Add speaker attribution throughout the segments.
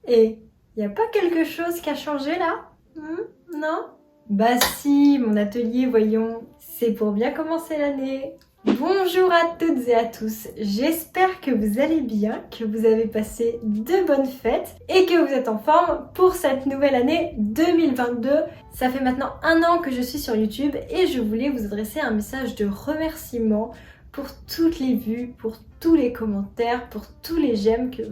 Speaker 1: Et y a pas quelque chose qui a changé là? Non? Bah si, mon atelier, voyons, c'est pour bien commencer l'année. Bonjour à toutes et à tous, j'espère que vous allez bien, que vous avez passé de bonnes fêtes et que vous êtes en forme pour cette nouvelle année 2022. Ça fait maintenant 1 an que je suis sur YouTube et je voulais vous adresser un message de remerciement pour toutes les vues, pour tous les commentaires, pour tous les j'aime que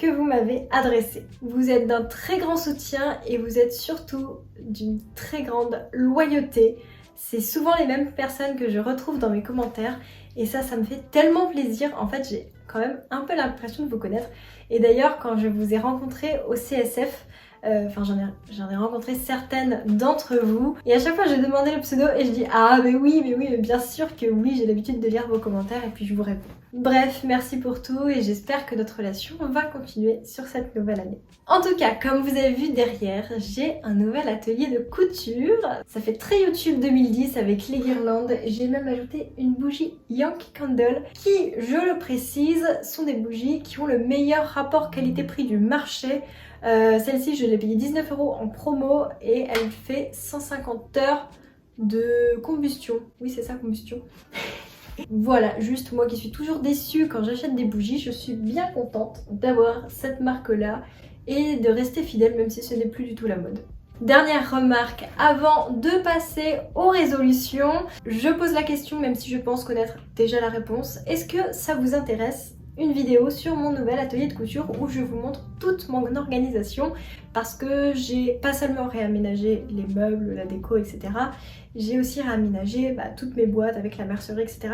Speaker 1: vous m'avez adressé. Vous êtes d'un très grand soutien et vous êtes surtout d'une très grande loyauté. C'est souvent les mêmes personnes que je retrouve dans mes commentaires et ça me fait tellement plaisir. En fait, j'ai quand même un peu l'impression de vous connaître. Et d'ailleurs, quand je vous ai rencontré au CSF, j'en ai rencontré certaines d'entre vous et à chaque fois je demandais le pseudo et je dis ah mais oui, mais bien sûr que oui, j'ai l'habitude de lire vos commentaires et puis je vous réponds. Bref, merci pour tout et j'espère que notre relation va continuer sur cette nouvelle année. En tout cas, comme vous avez vu derrière, j'ai un nouvel atelier de couture. Ça fait très YouTube 2010 avec les guirlandes. J'ai même ajouté une bougie Yankee Candle qui, je le précise, sont des bougies qui ont le meilleur rapport qualité-prix du marché. Celle-ci, je l'ai payée 19 € en promo et elle fait 150 heures de combustion. Oui, c'est ça, combustion. Voilà, juste moi qui suis toujours déçue quand j'achète des bougies, je suis bien contente d'avoir cette marque-là et de rester fidèle même si ce n'est plus du tout la mode. Dernière remarque, avant de passer aux résolutions, je pose la question même si je pense connaître déjà la réponse. Est-ce que ça vous intéresse une vidéo sur mon nouvel atelier de couture où je vous montre toute mon organisation parce que j'ai pas seulement réaménagé les meubles, la déco, etc. J'ai aussi réaménagé toutes mes boîtes avec la mercerie, etc.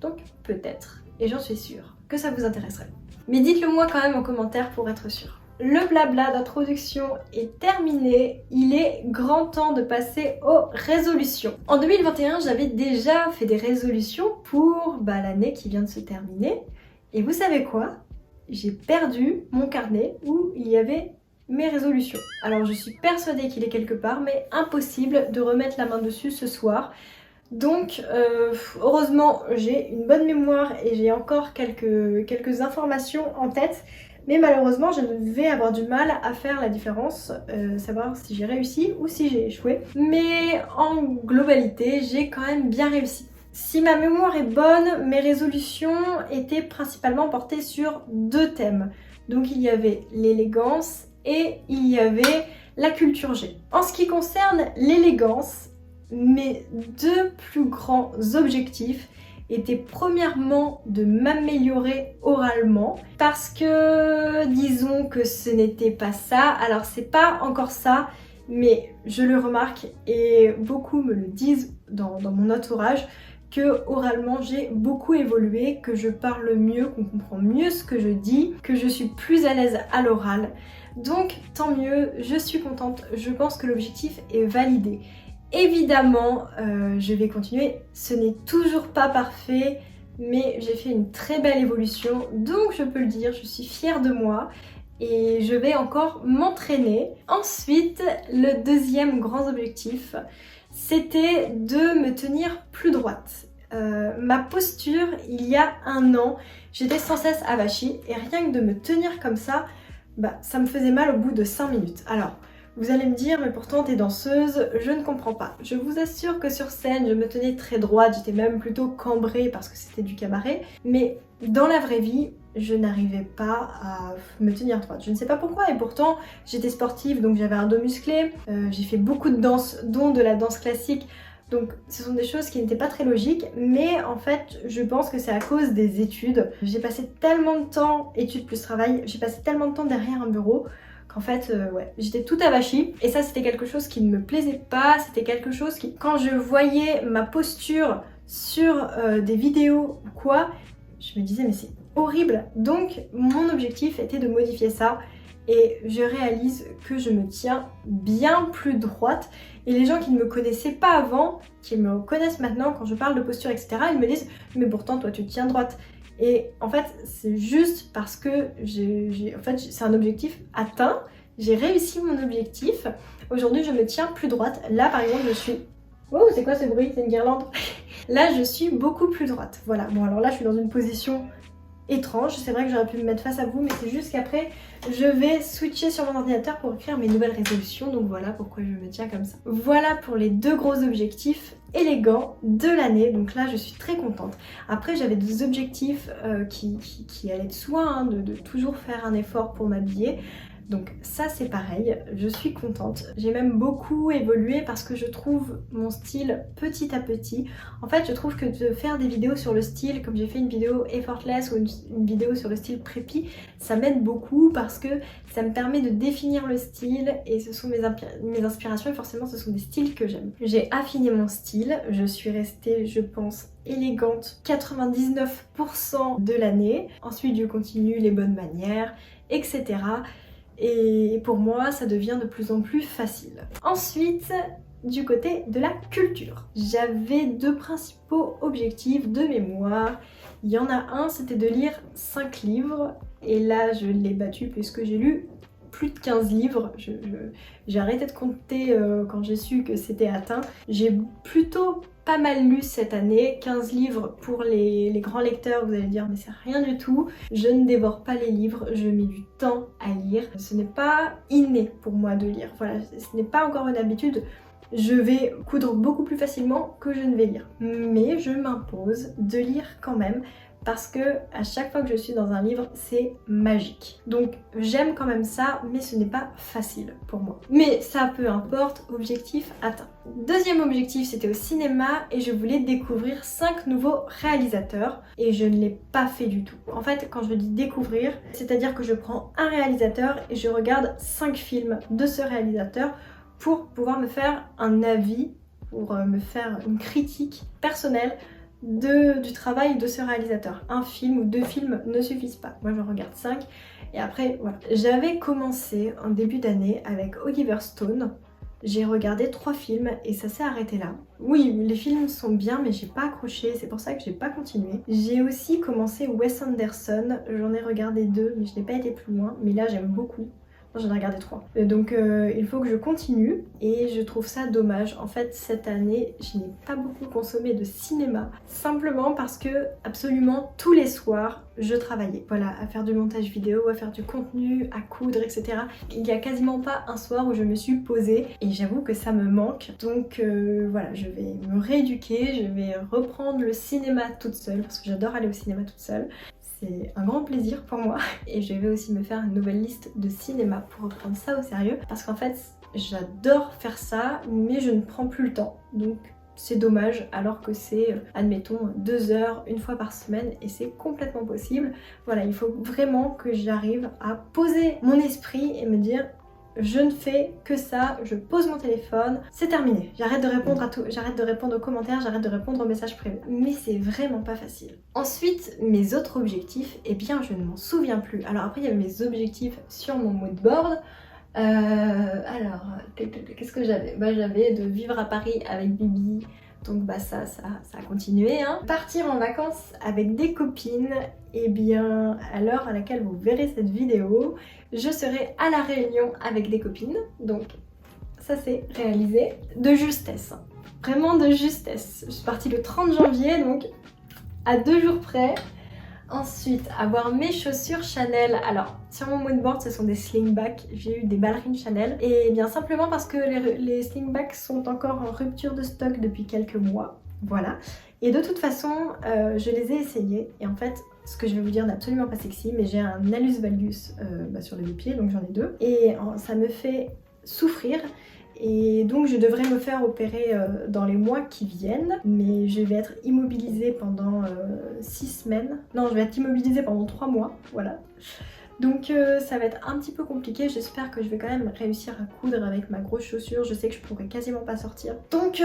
Speaker 1: Donc peut-être, et j'en suis sûre, que ça vous intéresserait. Mais dites-le moi quand même en commentaire pour être sûr. Le blabla d'introduction est terminé, il est grand temps de passer aux résolutions. En 2021, j'avais déjà fait des résolutions pour l'année qui vient de se terminer. Et vous savez quoi? J'ai perdu mon carnet où il y avait mes résolutions. Alors je suis persuadée qu'il est quelque part, mais impossible de remettre la main dessus ce soir. Donc heureusement j'ai une bonne mémoire et j'ai encore quelques informations en tête. Mais malheureusement je vais avoir du mal à faire la différence, savoir si j'ai réussi ou si j'ai échoué. Mais en globalité j'ai quand même bien réussi. Si ma mémoire est bonne, mes résolutions étaient principalement portées sur 2 thèmes. Donc il y avait l'élégance et il y avait la culture G. En ce qui concerne l'élégance, mes 2 plus grands objectifs étaient premièrement de m'améliorer oralement parce que disons que ce n'était pas ça. Alors c'est pas encore ça, mais je le remarque et beaucoup me le disent dans mon entourage que oralement j'ai beaucoup évolué, que je parle mieux, qu'on comprend mieux ce que je dis, que je suis plus à l'aise à l'oral. Donc tant mieux, je suis contente, je pense que l'objectif est validé. Évidemment, je vais continuer, ce n'est toujours pas parfait, mais j'ai fait une très belle évolution, donc je peux le dire, je suis fière de moi. Et je vais encore m'entraîner. Ensuite, le deuxième grand objectif, c'était de me tenir plus droite. Ma posture, il y a 1 an, j'étais sans cesse avachie et rien que de me tenir comme ça, ça me faisait mal au bout de 5 minutes. Alors, vous allez me dire, mais pourtant t'es danseuse, je ne comprends pas. Je vous assure que sur scène, je me tenais très droite, j'étais même plutôt cambrée parce que c'était du cabaret. Mais dans la vraie vie, je n'arrivais pas à me tenir droite. Je ne sais pas pourquoi et pourtant j'étais sportive donc j'avais un dos musclé. J'ai fait beaucoup de danse, dont de la danse classique. Donc ce sont des choses qui n'étaient pas très logiques, mais en fait je pense que c'est à cause des études. J'ai passé tellement de temps, études plus travail, j'ai passé tellement de temps derrière un bureau qu'en fait j'étais tout avachie et ça c'était quelque chose qui ne me plaisait pas, c'était quelque chose qui, quand je voyais ma posture sur des vidéos ou quoi, je me disais mais c'est horrible. Donc mon objectif était de modifier ça et je réalise que je me tiens bien plus droite et les gens qui ne me connaissaient pas avant, qui me connaissent maintenant quand je parle de posture etc, ils me disent mais pourtant toi tu te tiens droite. Et en fait c'est juste parce que c'est un objectif atteint, j'ai réussi mon objectif. Aujourd'hui je me tiens plus droite. Là par exemple je suis... Oh c'est quoi ce bruit? C'est une guirlande. Là je suis beaucoup plus droite. Voilà, bon alors là je suis dans une position étrange. C'est vrai que j'aurais pu me mettre face à vous, mais c'est juste qu'après je vais switcher sur mon ordinateur pour écrire mes nouvelles résolutions, donc voilà pourquoi je me tiens comme ça. Voilà pour les 2 gros objectifs élégants de l'année, donc là je suis très contente. Après j'avais des objectifs qui allaient de soi, hein, de toujours faire un effort pour m'habiller. Donc ça c'est pareil, je suis contente. J'ai même beaucoup évolué parce que je trouve mon style petit à petit. En fait je trouve que de faire des vidéos sur le style, comme j'ai fait une vidéo effortless ou une vidéo sur le style preppy, ça m'aide beaucoup parce que ça me permet de définir le style et ce sont mes inspirations et forcément ce sont des styles que j'aime. J'ai affiné mon style, je suis restée je pense élégante 99% de l'année. Ensuite je continue les bonnes manières, etc. Et pour moi, ça devient de plus en plus facile. Ensuite, du côté de la culture, j'avais 2 principaux objectifs de mémoire. Il y en a un, c'était de lire 5 livres. Et là, je l'ai battu puisque j'ai lu plus de 15 livres. J'ai arrêté de compter quand j'ai su que c'était atteint. J'ai plutôt pas mal lu cette année, 15 livres pour les grands lecteurs, vous allez dire mais c'est rien du tout. Je ne dévore pas les livres, je mets du temps à lire. Ce n'est pas inné pour moi de lire, voilà, ce n'est pas encore une habitude. Je vais coudre beaucoup plus facilement que je ne vais lire. Mais je m'impose de lire quand même parce que à chaque fois que je suis dans un livre, c'est magique. Donc j'aime quand même ça, mais ce n'est pas facile pour moi. Mais ça, peu importe, objectif atteint. Deuxième objectif, c'était au cinéma et je voulais découvrir 5 nouveaux réalisateurs et je ne l'ai pas fait du tout. En fait, quand je dis découvrir, c'est-à-dire que je prends un réalisateur et je regarde 5 films de ce réalisateur pour pouvoir me faire un avis, pour me faire une critique personnelle du travail de ce réalisateur. Un film ou 2 films ne suffisent pas. Moi, je regarde 5 et après, voilà. J'avais commencé en début d'année avec Oliver Stone. J'ai regardé 3 films et ça s'est arrêté là. Oui, les films sont bien mais j'ai pas accroché, c'est pour ça que j'ai pas continué. J'ai aussi commencé Wes Anderson, j'en ai regardé 2 mais je n'ai pas été plus loin, mais là j'aime beaucoup. J'en ai regardé 3. Donc il faut que je continue et je trouve ça dommage. En fait cette année je n'ai pas beaucoup consommé de cinéma simplement parce que absolument tous les soirs je travaillais. Voilà, à faire du montage vidéo, à faire du contenu, à coudre, etc. Il n'y a quasiment pas un soir où je me suis posée et j'avoue que ça me manque. Donc voilà, je vais me rééduquer, je vais reprendre le cinéma toute seule parce que j'adore aller au cinéma toute seule. C'est un grand plaisir pour moi et je vais aussi me faire une nouvelle liste de cinéma pour reprendre ça au sérieux parce qu'en fait j'adore faire ça mais je ne prends plus le temps donc c'est dommage alors que c'est admettons 2 heures une fois par semaine et c'est complètement possible. Voilà, il faut vraiment que j'arrive à poser mon esprit et me dire je ne fais que ça, je pose mon téléphone, c'est terminé. J'arrête de répondre à tout, j'arrête de répondre aux commentaires, j'arrête de répondre aux messages privés. Mais c'est vraiment pas facile. Ensuite, mes autres objectifs, eh bien je ne m'en souviens plus. Alors après, il y avait mes objectifs sur mon mood board. Alors, qu'est-ce que j'avais? J'avais de vivre à Paris avec Bibi. Donc ça a continué. Hein. Partir en vacances avec des copines, et bien à l'heure à laquelle vous verrez cette vidéo, je serai à La Réunion avec des copines. Donc ça c'est réalisé. De justesse, hein. Vraiment de justesse. Je suis partie le 30 janvier, donc à 2 jours près. Ensuite, avoir mes chaussures Chanel. Alors, sur mon moodboard, ce sont des slingbacks. J'ai eu des ballerines Chanel. Et bien simplement parce que les slingbacks sont encore en rupture de stock depuis quelques mois. Voilà. Et de toute façon, je les ai essayés. Et en fait, ce que je vais vous dire n'est absolument pas sexy, mais j'ai un hallux valgus sur les 2 pieds, donc j'en ai 2. Et ça me fait souffrir. Et donc je devrais me faire opérer dans les mois qui viennent, mais je vais être immobilisée pendant 6 semaines. Non, je vais être immobilisée pendant 3 mois, voilà. Donc ça va être un petit peu compliqué, j'espère que je vais quand même réussir à coudre avec ma grosse chaussure, je sais que je pourrais quasiment pas sortir. Donc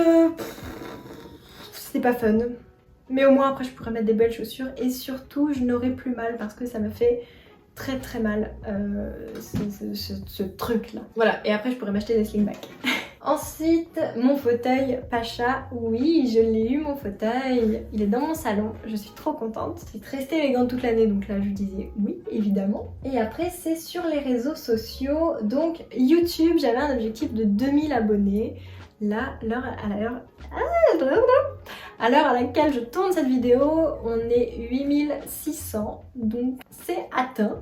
Speaker 1: c'est pas fun. Mais au moins après je pourrais mettre des belles chaussures et surtout je n'aurai plus mal parce que ça me fait très mal ce truc là. Voilà, et après je pourrais m'acheter des slingbacks. Ensuite, mon fauteuil Pacha. Oui, je l'ai eu mon fauteuil. Il est dans mon salon, je suis trop contente. C'est resté élégante toute l'année, donc là je disais oui, évidemment. Et après c'est sur les réseaux sociaux. Donc YouTube, j'avais un objectif de 2000 abonnés. Là, À l'heure à laquelle je tourne cette vidéo, on est 8600, donc c'est atteint.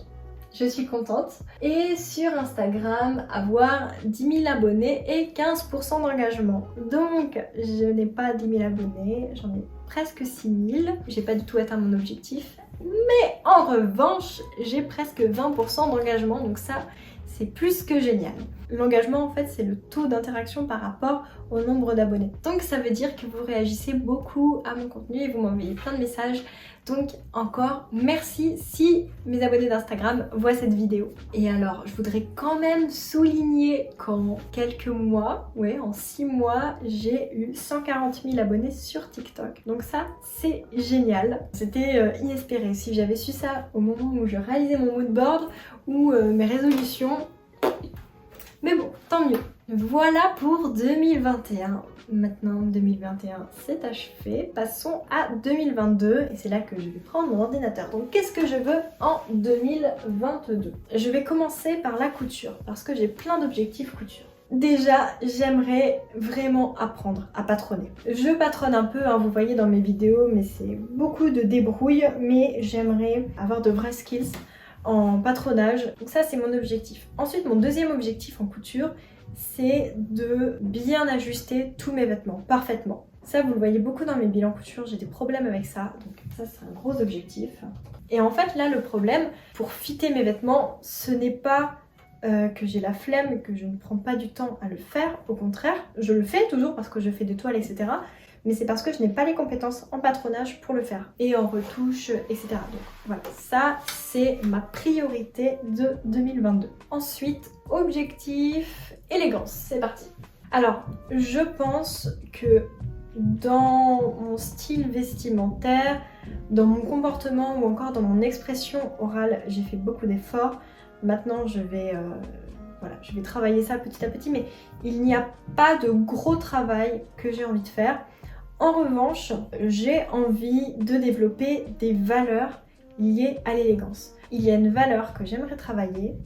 Speaker 1: Je suis contente. Et sur Instagram, avoir 10 000 abonnés et 15% d'engagement. Donc, je n'ai pas 10 000 abonnés, j'en ai presque 6 000. J'ai pas du tout atteint mon objectif. Mais en revanche, j'ai presque 20% d'engagement, donc ça, c'est plus que génial. L'engagement, en fait, c'est le taux d'interaction par rapport au nombre d'abonnés. Donc ça veut dire que vous réagissez beaucoup à mon contenu et vous m'envoyez plein de messages. Donc encore merci si mes abonnés d'Instagram voient cette vidéo. Et alors, je voudrais quand même souligner qu'en quelques mois, en 6 mois, j'ai eu 140 000 abonnés sur TikTok. Donc ça, c'est génial. C'était inespéré. Si j'avais su ça au moment où je réalisais mon mood board ou mes résolutions, mais bon, tant mieux. Voilà pour 2021. Maintenant, 2021, c'est achevé. Passons à 2022 et c'est là que je vais prendre mon ordinateur. Donc, qu'est-ce que je veux en 2022? Je vais commencer par la couture parce que j'ai plein d'objectifs couture. Déjà, j'aimerais vraiment apprendre à patronner. Je patronne un peu, vous voyez dans mes vidéos, mais c'est beaucoup de débrouille, mais j'aimerais avoir de vrais skills en patronage. Donc ça, c'est mon objectif. Ensuite, mon deuxième objectif en couture, c'est de bien ajuster tous mes vêtements parfaitement. Ça, vous le voyez beaucoup dans mes bilans couture, j'ai des problèmes avec ça, donc ça, c'est un gros objectif. Et en fait, là, le problème, pour fitter mes vêtements, ce n'est pas que j'ai la flemme, que je ne prends pas du temps à le faire. Au contraire, je le fais toujours parce que je fais des toiles, etc. Mais c'est parce que je n'ai pas les compétences en patronage pour le faire. Et en retouche, etc. Donc voilà, ça c'est ma priorité de 2022. Ensuite, objectif, élégance, c'est parti. Alors, je pense que dans mon style vestimentaire, dans mon comportement ou encore dans mon expression orale, j'ai fait beaucoup d'efforts. Maintenant, je vais travailler ça petit à petit, mais il n'y a pas de gros travail que j'ai envie de faire. En revanche, j'ai envie de développer des valeurs liées à l'élégance. Il y a une valeur que j'aimerais travailler.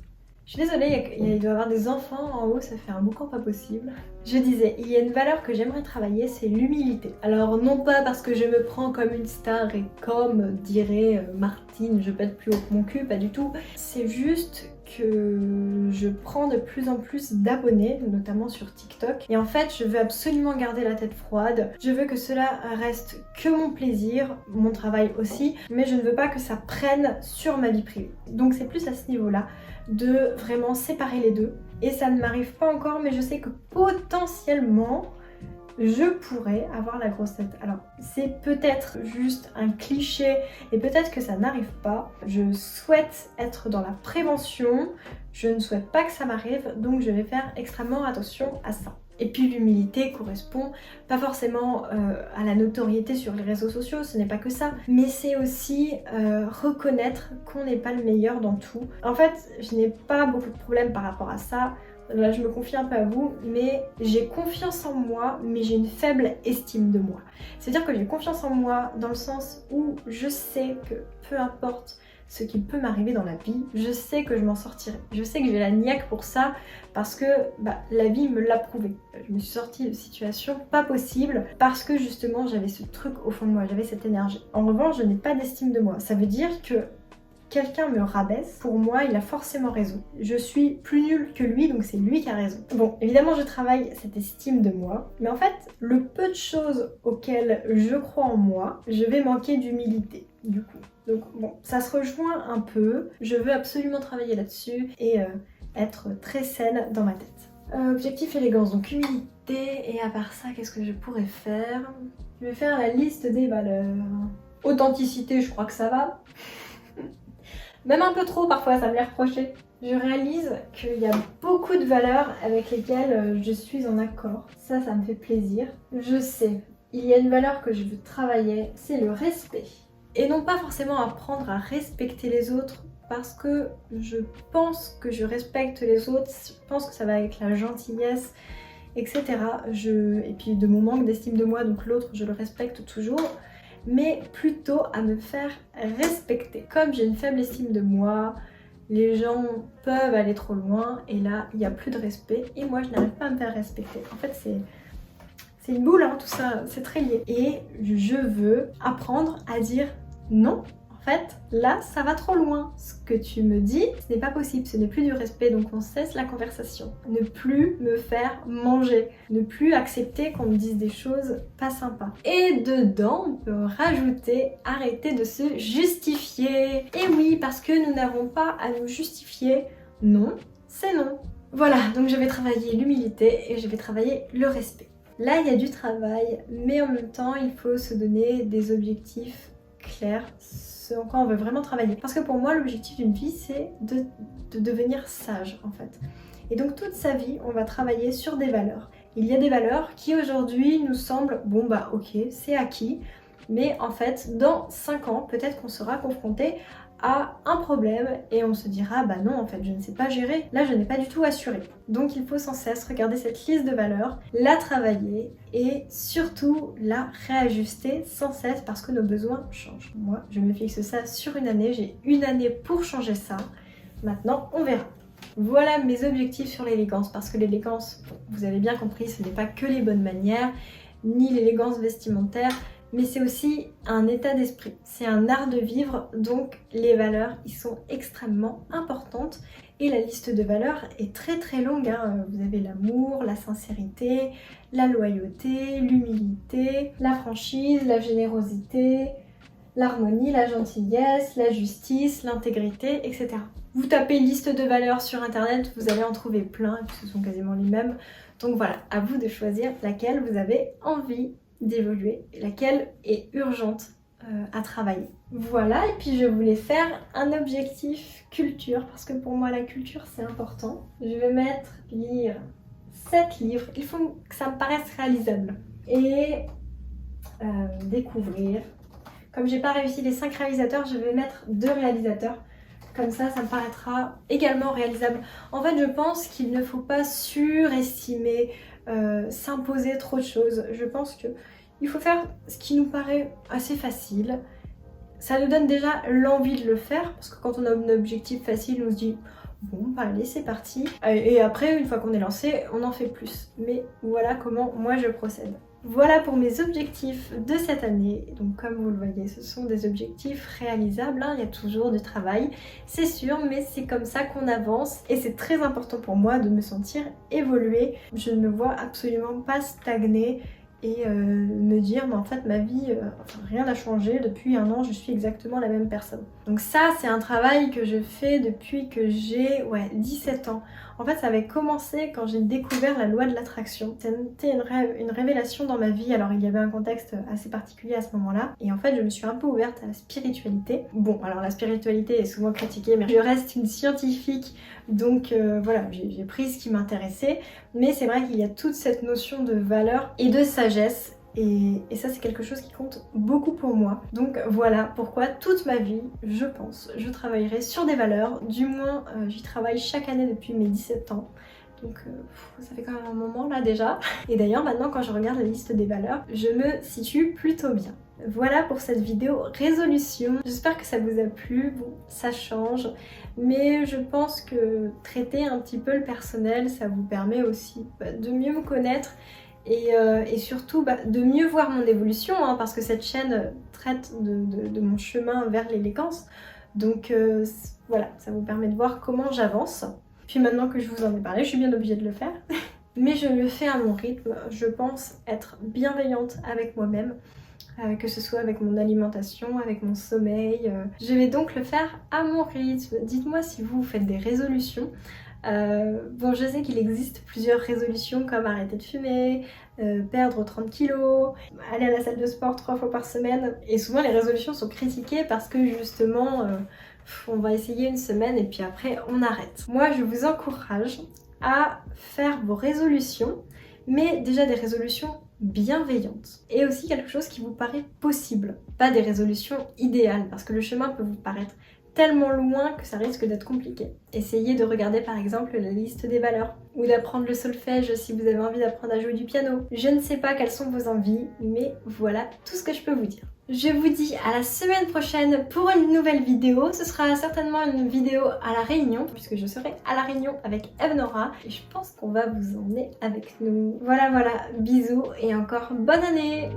Speaker 1: Je suis désolée, il doit y avoir des enfants en haut, ça fait un boucan pas possible. Je disais, il y a une valeur que j'aimerais travailler, c'est l'humilité. Alors non pas parce que je me prends comme une star et comme dirait Martine, je pète plus haut que mon cul, pas du tout. C'est juste que je prends de plus en plus d'abonnés, notamment sur TikTok. Et en fait, je veux absolument garder la tête froide. Je veux que cela reste que mon plaisir, mon travail aussi, mais je ne veux pas que ça prenne sur ma vie privée. Donc c'est plus à ce niveau-là de vraiment séparer les deux. Et ça ne m'arrive pas encore, mais je sais que potentiellement, je pourrais avoir la grosse tête. Alors, c'est peut-être juste un cliché et peut-être que ça n'arrive pas. Je souhaite être dans la prévention, je ne souhaite pas que ça m'arrive, donc je vais faire extrêmement attention à ça. Et puis l'humilité correspond pas forcément à la notoriété sur les réseaux sociaux, ce n'est pas que ça, mais c'est aussi reconnaître qu'on n'est pas le meilleur dans tout. En fait, je n'ai pas beaucoup de problèmes par rapport à ça. Là, je me confie un peu à vous, mais j'ai confiance en moi, mais j'ai une faible estime de moi. C'est-à-dire que j'ai confiance en moi dans le sens où je sais que peu importe ce qui peut m'arriver dans la vie, je sais que je m'en sortirai. Je sais que j'ai la niaque pour ça parce que la vie me l'a prouvé. Je me suis sortie de situations pas possibles parce que justement j'avais ce truc au fond de moi, j'avais cette énergie. En revanche, je n'ai pas d'estime de moi. Ça veut dire que quelqu'un me rabaisse, pour moi, il a forcément raison. Je suis plus nulle que lui, donc c'est lui qui a raison. Bon, évidemment, je travaille cette estime de moi, mais en fait, le peu de choses auxquelles je crois en moi, je vais manquer d'humilité, du coup. Donc bon, ça se rejoint un peu. Je veux absolument travailler là-dessus et être très saine dans ma tête. Objectif élégance, donc humilité, et à part ça, qu'est-ce que je pourrais faire? Je vais faire la liste des valeurs. Authenticité, je crois que ça va. Même un peu trop parfois, ça me l'est reproché. Je réalise qu'il y a beaucoup de valeurs avec lesquelles je suis en accord. Ça me fait plaisir. Je sais, il y a une valeur que je veux travailler, c'est le respect. Et non pas forcément apprendre à respecter les autres, parce que je pense que je respecte les autres, je pense que ça va avec la gentillesse, etc. Et puis de mon manque d'estime de moi, donc l'autre, je le respecte toujours. Mais plutôt à me faire respecter. Comme j'ai une faible estime de moi, les gens peuvent aller trop loin et là il n'y a plus de respect et moi je n'arrive pas à me faire respecter. En fait C'est une boule, hein, tout ça, c'est très lié. Et je veux apprendre à dire non. En fait, là, ça va trop loin. Ce que tu me dis, ce n'est pas possible, ce n'est plus du respect, donc on cesse la conversation. Ne plus me faire manger, ne plus accepter qu'on me dise des choses pas sympas. Et dedans, on peut rajouter arrêter de se justifier. Et oui, parce que nous n'avons pas à nous justifier. Non, c'est non. Voilà, donc je vais travailler l'humilité et je vais travailler le respect. Là, il y a du travail, mais en même temps, il faut se donner des objectifs clairs, ce en quoi on veut vraiment travailler. Parce que pour moi, l'objectif d'une vie, c'est de devenir sage, en fait. Et donc, toute sa vie, on va travailler sur des valeurs. Il y a des valeurs qui, aujourd'hui, nous semblent, bon bah ok, c'est acquis, mais en fait, dans 5 ans, peut-être qu'on sera confronté à un problème et on se dira bah non en fait je ne sais pas gérer, là je n'ai pas du tout assuré. Donc il faut sans cesse regarder cette liste de valeurs, la travailler et surtout la réajuster sans cesse parce que nos besoins changent. Moi je me fixe ça sur une année, j'ai une année pour changer ça, maintenant on verra. Voilà mes objectifs sur l'élégance parce que l'élégance, vous avez bien compris, ce n'est pas que les bonnes manières ni l'élégance vestimentaire, mais c'est aussi un état d'esprit, c'est un art de vivre, donc les valeurs, ils sont extrêmement importantes. Et la liste de valeurs est très très longue, hein. Vous avez l'amour, la sincérité, la loyauté, l'humilité, la franchise, la générosité, l'harmonie, la gentillesse, la justice, l'intégrité, etc. Vous tapez liste de valeurs sur internet, vous allez en trouver plein, et puis ce sont quasiment les mêmes. Donc voilà, à vous de choisir laquelle vous avez envie d'évoluer, laquelle est urgente à travailler. Voilà, et puis je voulais faire un objectif culture, parce que pour moi la culture c'est important. Je vais mettre lire 7 livres, il faut que ça me paraisse réalisable. Et découvrir. Comme j'ai pas réussi les 5 réalisateurs, je vais mettre 2 réalisateurs. Comme ça me paraîtra également réalisable. En fait, je pense qu'il ne faut pas surestimer, s'imposer trop de choses. Je pense qu'il faut faire ce qui nous paraît assez facile. Ça nous donne déjà l'envie de le faire, parce que quand on a un objectif facile, on se dit bon, bah allez, c'est parti. Et après, une fois qu'on est lancé, on en fait plus. Mais voilà comment moi je procède. Voilà pour mes objectifs de cette année. Donc comme vous le voyez, ce sont des objectifs réalisables, hein. Il y a toujours du travail, c'est sûr, mais c'est comme ça qu'on avance. Et c'est très important pour moi de me sentir évoluer. Je ne me vois absolument pas stagner et me dire mais en fait ma vie, rien n'a changé, depuis 1 an je suis exactement la même personne. Donc ça c'est un travail que je fais depuis que j'ai 17 ans. En fait ça avait commencé quand j'ai découvert la loi de l'attraction. C'était une révélation dans ma vie, alors il y avait un contexte assez particulier à ce moment-là. Et en fait je me suis un peu ouverte à la spiritualité. Bon alors la spiritualité est souvent critiquée mais je reste une scientifique. Donc voilà, j'ai pris ce qui m'intéressait, mais c'est vrai qu'il y a toute cette notion de valeur et de sagesse, et ça c'est quelque chose qui compte beaucoup pour moi. Donc voilà pourquoi toute ma vie, je pense, je travaillerai sur des valeurs, du moins j'y travaille chaque année depuis mes 17 ans. Donc ça fait quand même un moment là déjà. Et d'ailleurs maintenant quand je regarde la liste des valeurs, je me situe plutôt bien. Voilà pour cette vidéo résolution. J'espère que ça vous a plu. Bon, ça change, mais je pense que traiter un petit peu le personnel, ça vous permet aussi de mieux me connaître et surtout de mieux voir mon évolution, hein, parce que cette chaîne traite de mon chemin vers l'élégance. Donc voilà, ça vous permet de voir comment j'avance. Puis maintenant que je vous en ai parlé, je suis bien obligée de le faire. Mais je le fais à mon rythme. Je pense être bienveillante avec moi-même. Que ce soit avec mon alimentation, avec mon sommeil. Je vais donc le faire à mon rythme. Dites-moi si vous faites des résolutions. Bon, je sais qu'il existe plusieurs résolutions comme arrêter de fumer, perdre 30 kilos, aller à la salle de sport 3 fois par semaine. Et souvent les résolutions sont critiquées parce que justement on va essayer une semaine et puis après on arrête. Moi je vous encourage à faire vos résolutions, mais déjà des résolutions bienveillante et aussi quelque chose qui vous paraît possible, pas des résolutions idéales parce que le chemin peut vous paraître tellement loin que ça risque d'être compliqué. Essayez de regarder par exemple la liste des valeurs ou d'apprendre le solfège si vous avez envie d'apprendre à jouer du piano. Je ne sais pas quelles sont vos envies, mais voilà tout ce que je peux vous dire. Je vous dis à la semaine prochaine pour une nouvelle vidéo. Ce sera certainement une vidéo à La Réunion, puisque je serai à La Réunion avec Evnora et je pense qu'on va vous emmener avec nous. Voilà, bisous et encore bonne année!